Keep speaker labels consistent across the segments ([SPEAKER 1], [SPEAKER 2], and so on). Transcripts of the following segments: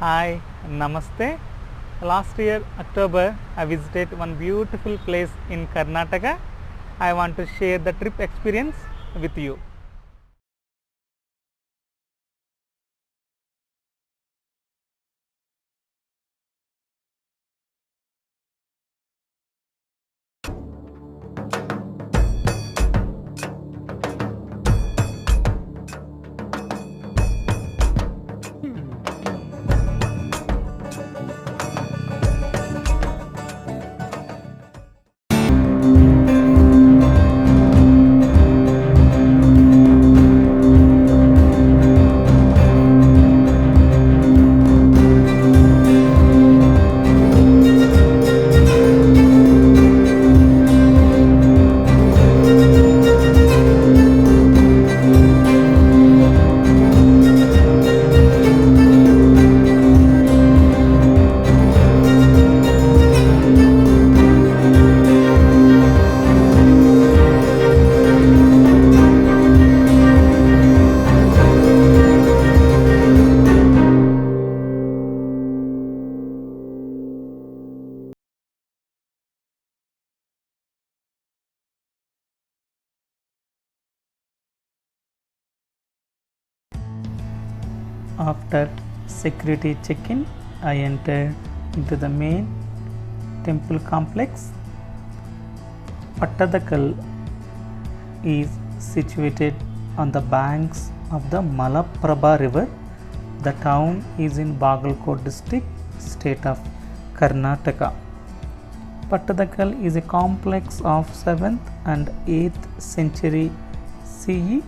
[SPEAKER 1] Hi, Namaste. Last year, October, I visited one beautiful place in Karnataka. I want to share the trip experience with you. After security check-in, I entered into the main temple complex. Pattadakal is situated on the banks of the Malaprabha river. The town is in Bagalkot district, state of Karnataka. Pattadakal is a complex of 7th and 8th century CE.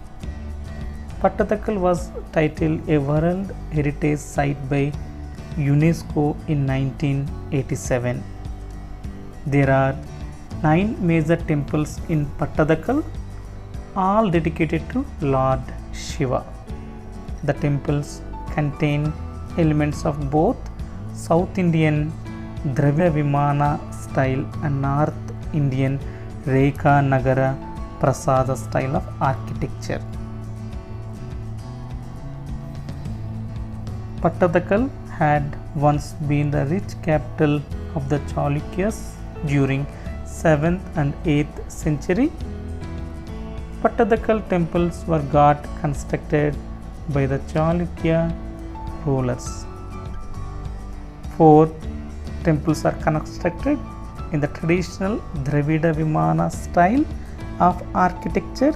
[SPEAKER 1] Pattadakal was titled a World Heritage Site by UNESCO in 1987. There are 9 major temples in Pattadakal, all dedicated to Lord Shiva. The temples contain elements of both South Indian Dravida Vimana style and North Indian Rekha Nagara Prasada style of architecture. Pattadakal had once been the rich capital of the Chalukyas during 7th and 8th century. Pattadakal temples were got constructed by the Chalukya rulers. 4 temples are constructed in the traditional Dravida Vimana style of architecture,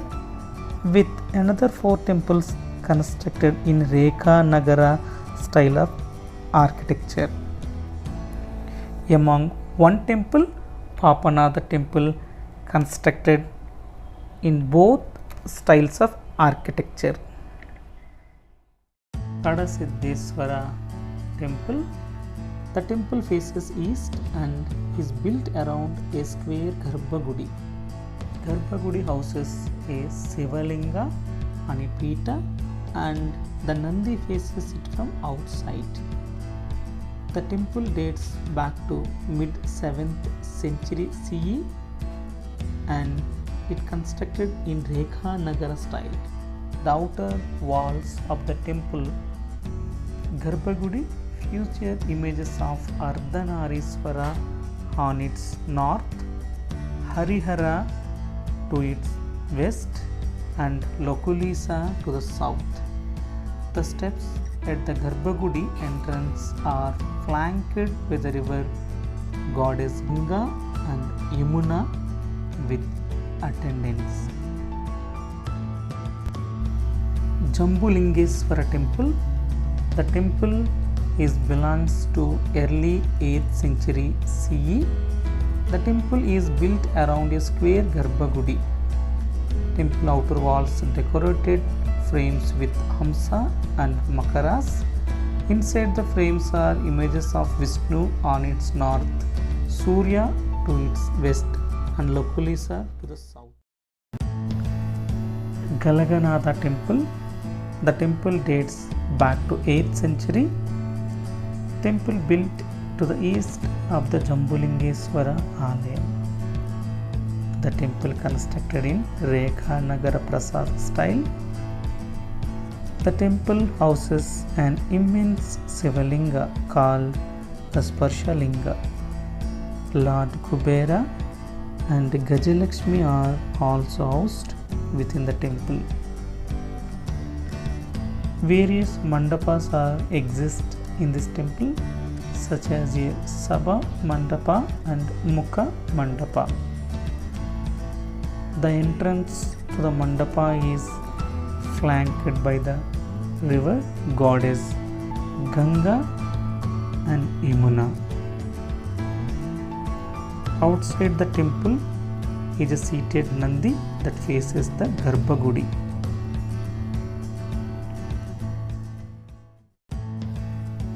[SPEAKER 1] with another 4 temples constructed in Rekha Nagara style of architecture. Among one temple, Papanatha temple, constructed in both styles of architecture. Kadasiddheswara temple. The temple faces east and is built around a square Garbhagudi. Garbhagudi houses a Sivalinga on a Pita, and the Nandi faces it from outside. The temple dates back to mid 7th century CE and it constructed in Rekha Nagara style. The outer walls of the temple Garbhagudi feature images of Ardhanariswara on its north, Harihara to its west, and Lokulisa to the south. The steps at the Garbhagudi entrance are flanked by the river goddess Ganga and Yamuna with attendants. Jambulingeswara temple. The temple belongs to early 8th century CE. The temple is built around a square Garbhagudi. Temple outer walls decorated frames with Hamsa and Makaras. Inside the frames are images of Vishnu on its north, Surya to its west, and Lokulisa to the south. Galaganatha temple. The temple dates back to 8th century. Temple built to the east of the Jambulingeswara Alayam. The temple constructed in Rekha Nagara Prasad style. The temple houses an immense Sivalinga called the Sparshalinga. Lord Kubera and Gajalakshmi are also housed within the temple. Various mandapas exist in this temple, such as a Sabha Mandapa and Mukha Mandapa. The entrance to the mandapa is flanked by the river goddess Ganga and Yamuna. Outside the temple is a seated Nandi that faces the Garbhagudi.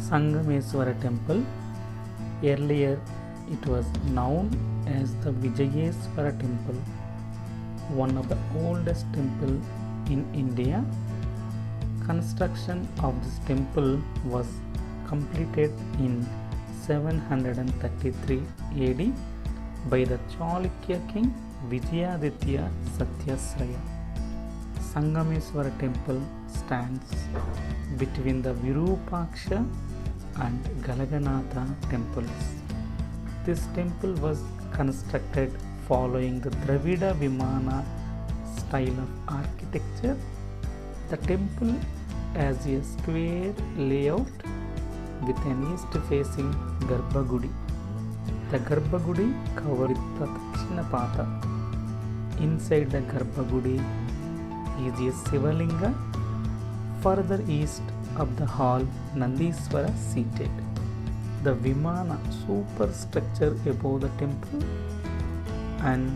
[SPEAKER 1] Sangameswara temple. Earlier it was known as the Vijayeswara temple, one of the oldest temple in India. Construction of this temple was completed in 733 AD by the Chalukya king Vijayaditya Satyasraya. Sangameswara temple stands between the Virupaksha and Galaganatha temples. This temple was constructed following the Dravida Vimana style of architecture. The temple has a square layout with an east-facing Garbhagudi. The Garbhagudi covered with the Dakshinapata. Inside the Garbhagudi is a Sivalinga. Further east of the hall, Nandiswara seated. The Vimana superstructure above the temple and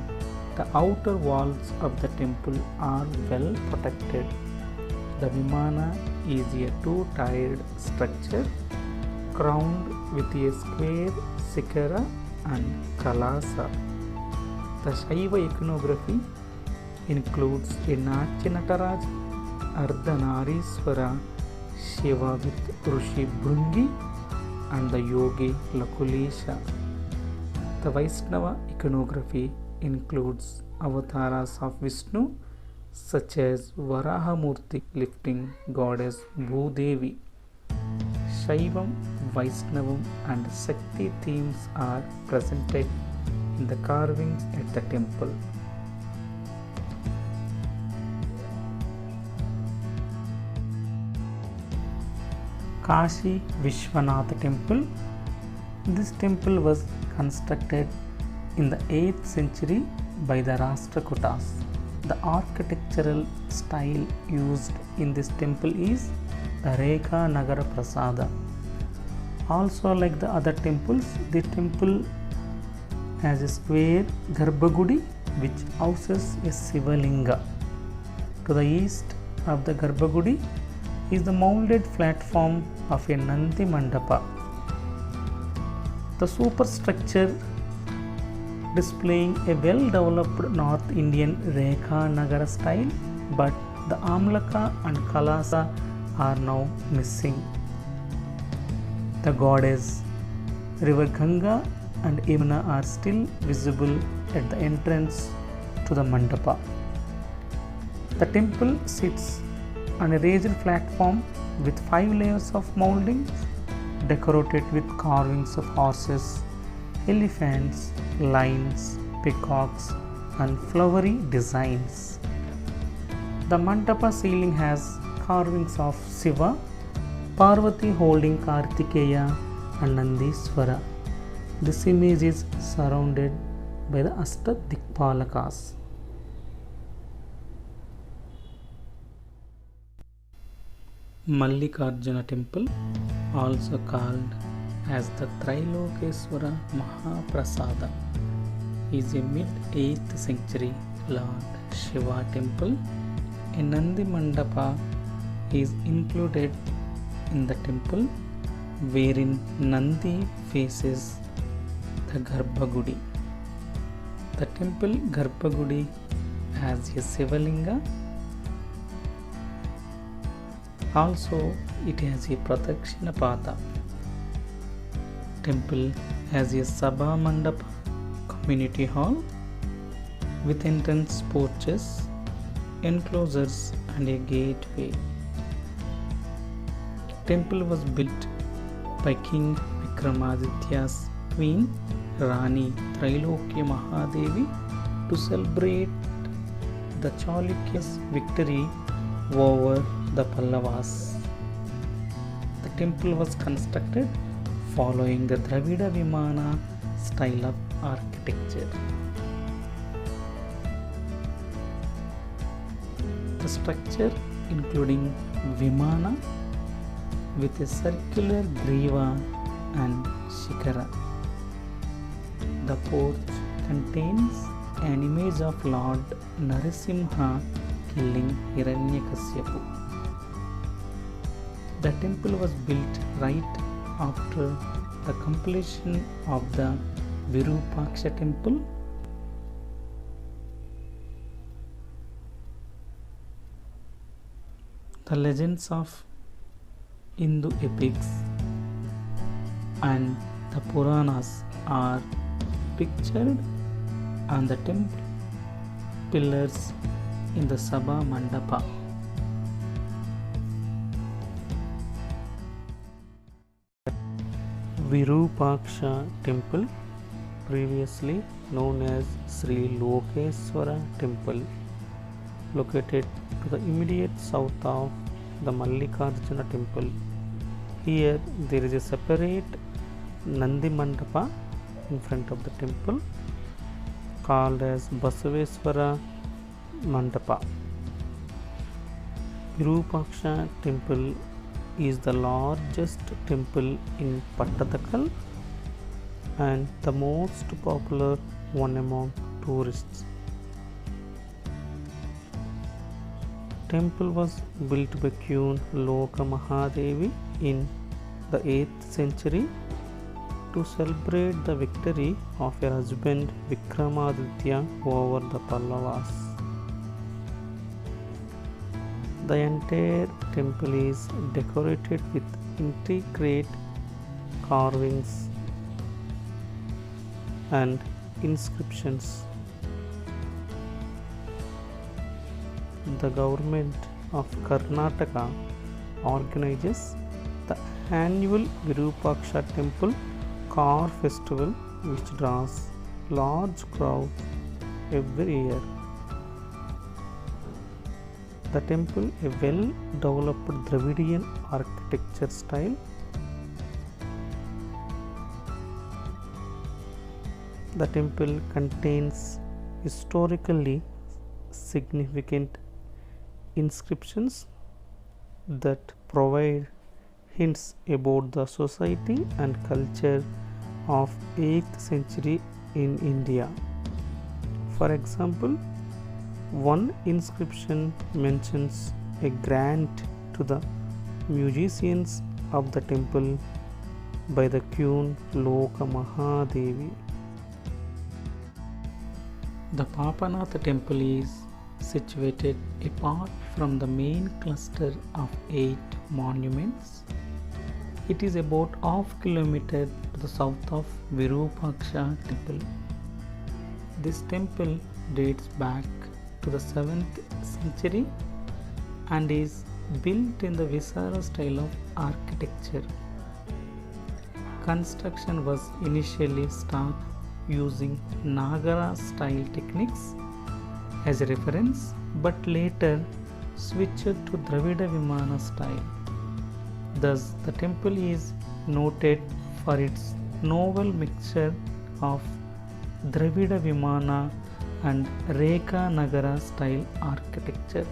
[SPEAKER 1] the outer walls of the temple are well protected. The Vimana is a two-tiered structure crowned with a square Sikara and Kalasa. The Shaiva iconography includes a Nachinataraj, Ardhanariswara, Shiva with Rishi Bhringi and the Yogi Lakulesha. The Vaishnava iconography includes avatars of Vishnu such as Varahamurti lifting goddess Bhudevi. Shaivam, Vaishnavam and Shakti themes are presented in the carvings at the temple. Kashi Vishwanath temple. This temple was constructed in the 8th century by the Rashtrakutas. The architectural style used in this temple is Rekha Nagara Prasada. Also, like the other temples, the temple has a square Garbhagudi which houses a Sivalinga. To the east of the Garbhagudi is the molded platform of a Nandi Mandapa. The superstructure displaying a well-developed North Indian Rekha Nagara style, but the Amlaka and Kalasa are now missing. The goddess, river Ganga and Yamuna are still visible at the entrance to the Mandapa. The temple sits on a raised platform with 5 layers of mouldings decorated with carvings of horses, elephants, lions, peacocks and flowery designs. The Mandapa ceiling has carvings of Shiva, Parvati holding Kartikeya and Nandiswara. This image is surrounded by the Ashtadikpalakas. Mallikarjuna temple, also called as the Trilokeswara Mahaprasada, is a mid-8th century Lord Shiva temple. A Nandi Mandapa is included in the temple wherein Nandi faces the Garbhagudi. The temple Garbhagudi has a Sivalinga. Also, it has a Pradakshina Temple has a Sabha Mandapa community hall with entrance porches, enclosures and a gateway. Temple was built by King Vikramaditya's queen Rani Trailokya Mahadevi to celebrate the Chalukya's victory over the Pallavas. The temple was constructed following the Dravida Vimana style of architecture. The structure including Vimana with a circular griva and shikara. The porch contains an image of Lord Narasimha killing Hiranyakashipu. The temple was built right after the completion of the Virupaksha temple. The legends of Hindu epics and the Puranas are pictured on the temple pillars in the Sabha Mandapa. Virupaksha temple, previously known as Sri Lokeswara temple, located to the immediate south of the Mallikarjuna temple. Here there is a separate Nandi Mandapa in front of the temple called as Basaveswara Mandapa. Virupaksha temple is the largest temple in Pattadakal and the most popular one among tourists. Temple was built by Queen Loka Mahadevi in the 8th century to celebrate the victory of her husband Vikramaditya over the Pallavas. The entire temple is decorated with intricate carvings and inscriptions. The government of Karnataka organizes the annual Virupaksha temple car festival, which draws large crowds every year. The temple, a well-developed Dravidian architecture style, the temple contains historically significant inscriptions that provide hints about the society and culture of 8th century in India. For example, one inscription mentions a grant to the musicians of the temple by the Queen Loka Mahadevi. The Papanatha temple is situated apart from the main cluster of 8 monuments. It is about half kilometer to the south of Virupaksha temple. This temple dates back to the 7th century and is built in the Visara style of architecture. Construction was initially started using Nagara style techniques as a reference, but later switched to Dravida Vimana style. Thus, the temple is noted for its novel mixture of Dravida Vimana and Rekha Nagara style architecture.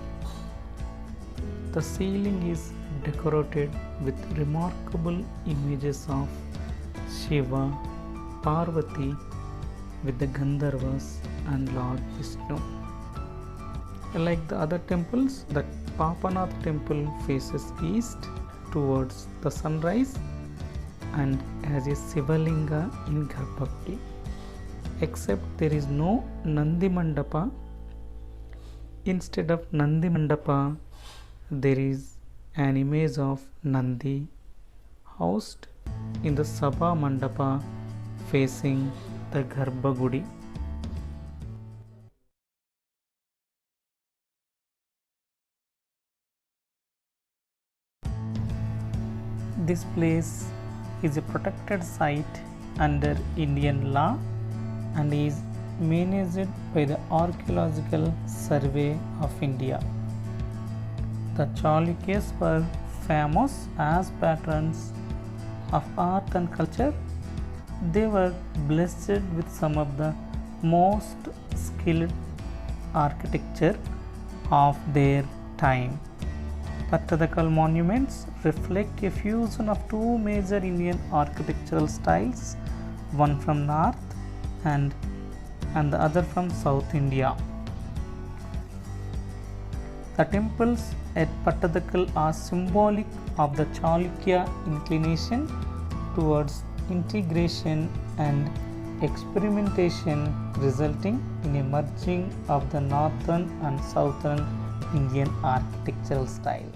[SPEAKER 1] The ceiling is decorated with remarkable images of Shiva, Parvati with the Gandharvas and Lord Vishnu. Like the other temples, the Papanath temple faces east towards the sunrise and has a Sivalinga in Garbhagudi. Except there is no Nandi Mandapa. Instead of Nandi Mandapa, there is an image of Nandi housed in the Sabha Mandapa facing the Garbhagudi. This place is a protected site under Indian law and is managed by the Archaeological Survey of India. The Chalukyas were famous as patrons of art and culture. They were blessed with some of the most skilled architecture of their time. Pattadakal monuments reflect a fusion of two major Indian architectural styles, one from north and the other from South India. The temples at Pattadakal are symbolic of the Chalukya inclination towards integration and experimentation, resulting in a merging of the northern and southern Indian architectural style.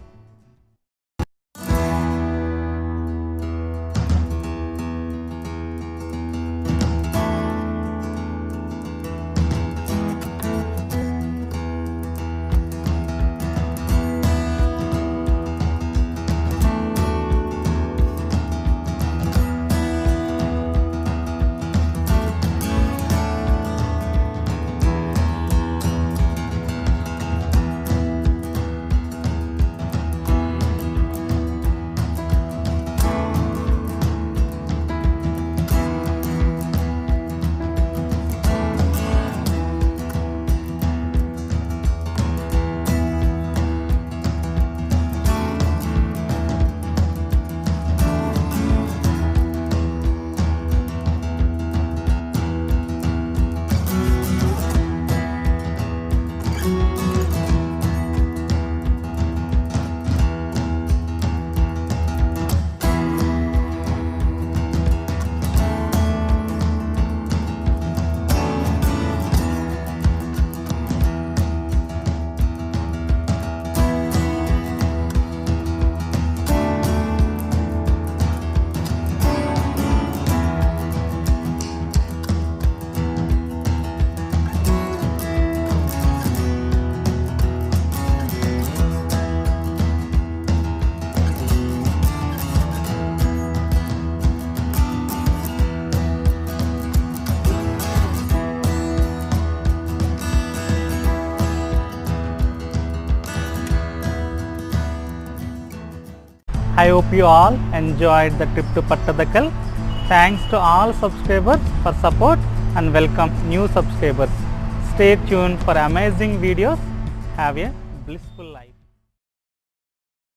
[SPEAKER 1] I hope you all enjoyed the trip to Pattadakal. Thanks to all subscribers for support and welcome new subscribers. Stay tuned for amazing videos. Have a blissful life.